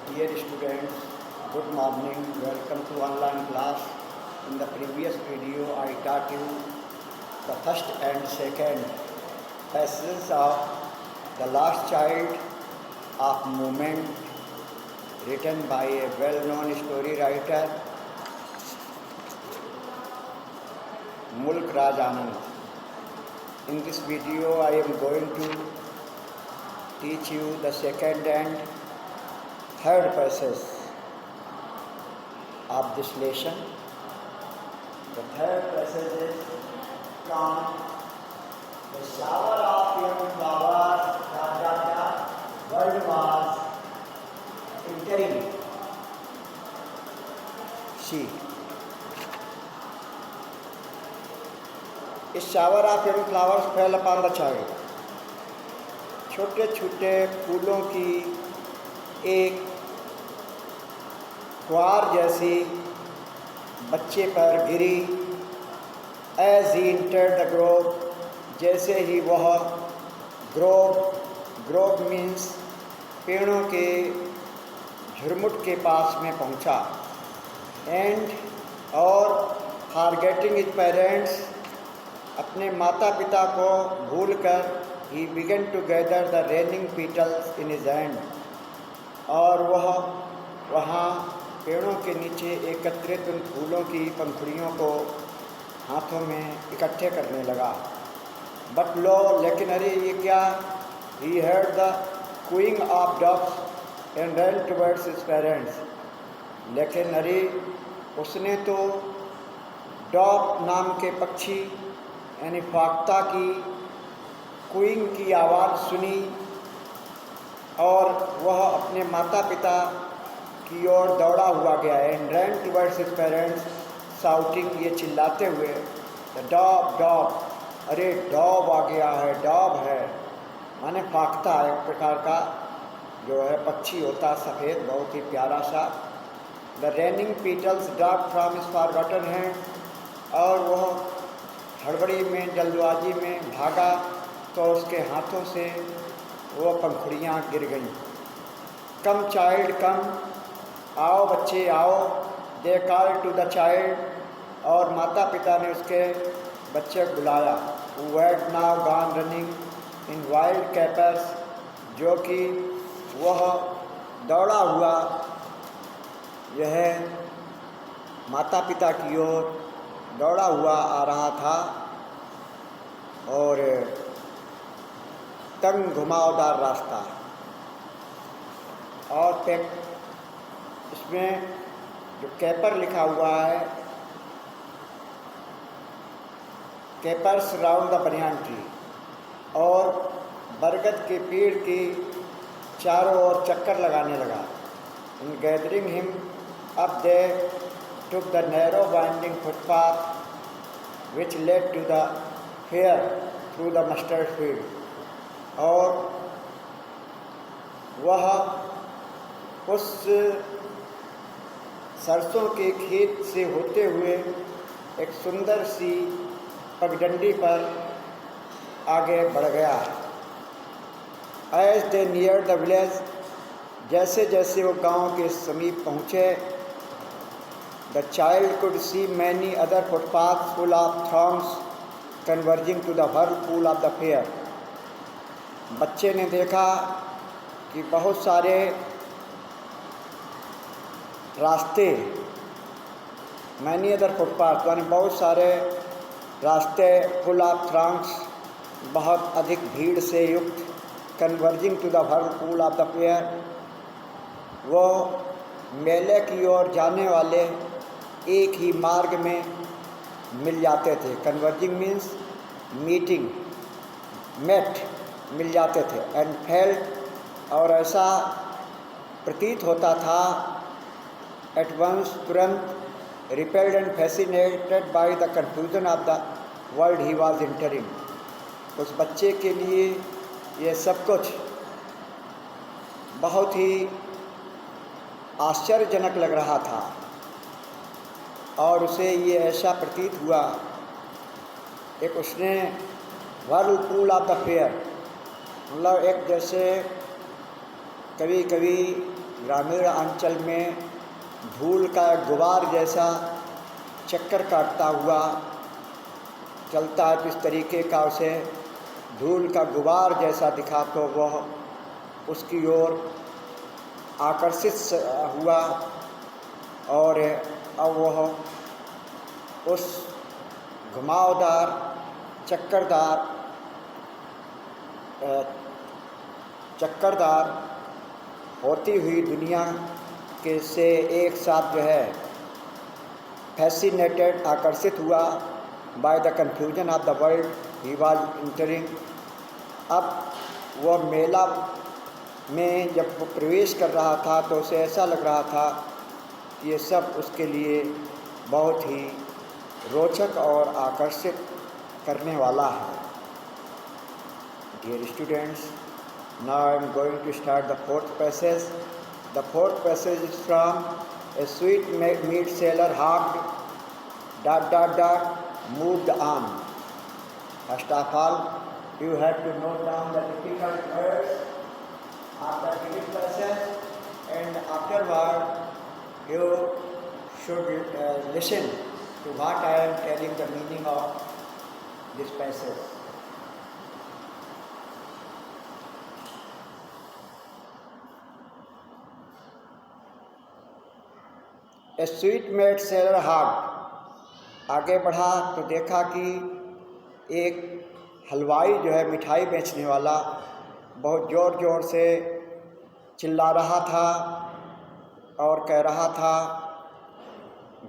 Dear students, good morning. Welcome to online class. In the previous video, I taught you the first and second passages of The Last Child of Movement, written by a well-known story writer, Mulk Raj Anand. In this video, I am going to teach you the second and third passage of this lesson. The third passage is from the shower of young flowers, world was entering. See, इस shower of young flowers fell upon the child, छोटे छोटे फूलों की एक फुहार जैसी बच्चे पर गिरी। As he entered the grove, जैसे ही वह ग्रोव मीन्स पेड़ों के झुरमुट के पास में पहुंचा। एंड और फॉरगेटिंग हिज पेरेंट्स, अपने माता पिता को भूलकर ही began to gather the raining petals in his hand, और वह वहाँ पेड़ों के नीचे एकत्रित उन फूलों की पंखुड़ियों को हाथों में इकट्ठे करने लगा। बट लो, लेकिन अरे ये क्या, he heard the queuing of dogs and run towards his parents, लेकिन अरे उसने तो डॉग नाम के पक्षी यानी फाख्ता की क्यूइंग की आवाज़ सुनी और वह अपने माता पिता की ओर दौड़ा हुआ गया। And ran towards his parents shouting, ये चिल्लाते हुए, द डॉग डॉग, अरे डॉग आ गया है, डॉग है, माने फाख्ता एक प्रकार का जो है पक्षी होता, सफ़ेद, बहुत ही प्यारा सा। The raining petals drop from his forgotten hand, और वह हड़बड़ी में जल्दबाजी में भागा तो उसके हाथों से वो पंखुड़ियाँ गिर गईं। कम चाइल्ड कम, आओ बच्चे आओ, they call to the child, और माता पिता ने उसके बच्चे को बुलाया। Who had now gone running in wild capers, जो कि वह दौड़ा हुआ यह माता पिता की ओर दौड़ा हुआ आ रहा था, और तंग घुमावदार रास्ता। और इसमें जो कैपर लिखा हुआ है, capers round the banyan tree, और बरगद के पेड़ की चारों ओर चक्कर लगाने लगा। In gathering him up they took the narrow winding footpath which led to the fair through the mustard field, और वह उस सरसों के खेत से होते हुए एक सुंदर सी पगडंडी पर आगे बढ़ गया। As they neared the village, जैसे जैसे वो गांव के समीप पहुँचे, the child could see many other footpaths full of throngs converging to the whirlpool of the fair. बच्चे ने देखा कि बहुत सारे रास्ते, many other footpaths यानी बहुत सारे रास्ते, full of throngs बहुत अधिक भीड़ से युक्त, converging to the whirlpool of the fair वो मेले की ओर जाने वाले एक ही मार्ग में मिल जाते थे। कन्वर्जिंग मीन्स मीटिंग, मेट, मिल जाते थे। एंड फेल्ट, और ऐसा प्रतीत होता था, एट वंस, तुरंत, repelled and fascinated by the confusion of the world he was entering. उस बच्चे के लिए ये सब कुछ बहुत ही आश्चर्यजनक लग रहा था, और उसे ये ऐसा प्रतीत हुआ, एक उसने व्हर्लपूल ऑफ द फेयर, मतलब एक जैसे कभी कभी ग्रामीण अंचल में धूल का गुबार जैसा चक्कर काटता हुआ चलता है, तो इस तरीके का उसे धूल का गुबार जैसा दिखा तो वह उसकी ओर आकर्षित हुआ और अब वह उस घुमावदार चक्करदार होती हुई दुनिया के से एक साथ जो है फैसिनेटेड आकर्षित हुआ by the confusion of the world he was entering. अब वह मेला में जब वो प्रवेश कर रहा था तो उसे ऐसा लग रहा था कि ये सब उसके लिए बहुत ही रोचक और आकर्षित करने वाला है। Dear students, now I am going to start the fourth passage. The fourth passage is from a sweet meat seller hogged ... moved on. First of all, you have to note down the difficult words of the given passage, and afterward you should listen to what I am telling the meaning of this passage. A sweet meat seller hogged. आगे बढ़ा तो देखा कि एक हलवाई जो है मिठाई बेचने वाला बहुत ज़ोर ज़ोर से चिल्ला रहा था और कह रहा था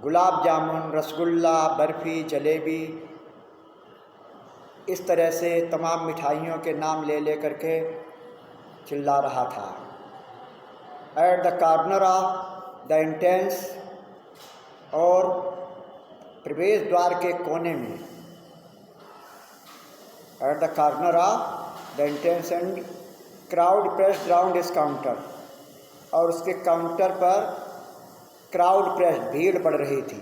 गुलाब जामुन, रसगुल्ला, बर्फ़ी, जलेबी, इस तरह से तमाम मिठाइयों के नाम ले करके चिल्ला रहा था। At the corner of the entrance, और प्रवेश द्वार के कोने में, at the corner of the entrance and crowd pressed round his counter, और उसके काउंटर पर क्राउड प्रेस्ड भीड़ बढ़ रही थी।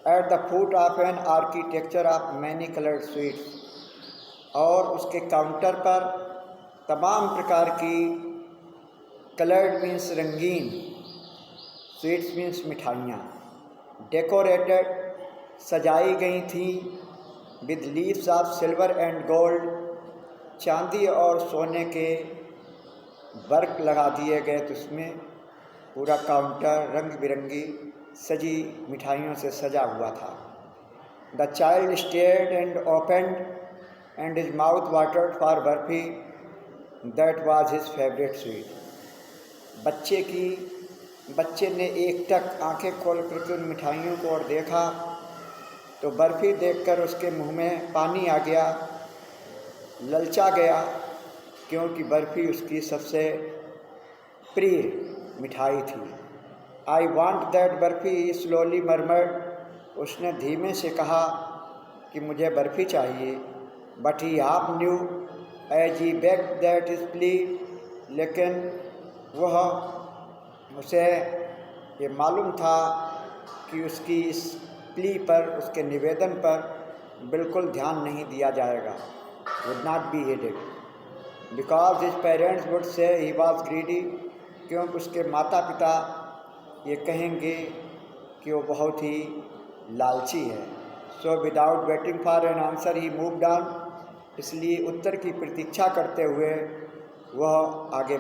At the foot of an architecture of many coloured sweets, और उसके काउंटर पर तमाम प्रकार की कलर्ड मीन्स रंगीन, स्वीट्स मीन्स मिठाइयाँ, डेकोरेटेड सजाई गई थी, with leaves of silver and gold, चांदी और सोने के वर्क लगा दिए गए, तो उसमें पूरा काउंटर रंग बिरंगी सजी मिठाइयों से सजा हुआ था। The child stared and opened and his mouth watered for barfi, that was his favourite sweet. बच्चे ने एकटक आंखें खोल करके उन मिठाइयों को और देखा तो बर्फ़ी देखकर उसके मुंह में पानी आ गया, ललचा गया, क्योंकि बर्फ़ी उसकी सबसे प्रिय मिठाई थी। I want that barfi, slowly murmured, उसने धीमे से कहा कि मुझे बर्फ़ी चाहिए। But he half knew as he begged that his plea, लेकिन वह उसे ये मालूम था कि उसकी इस प्ली पर, उसके निवेदन पर बिल्कुल ध्यान नहीं दिया जाएगा, would not be headed, because his parents would say he was greedy, क्योंकि उसके माता पिता ये कहेंगे कि वो बहुत ही लालची है। So without waiting for an answer he moved on, इसलिए उत्तर की प्रतीक्षा करते हुए वह आगे बढ़ा।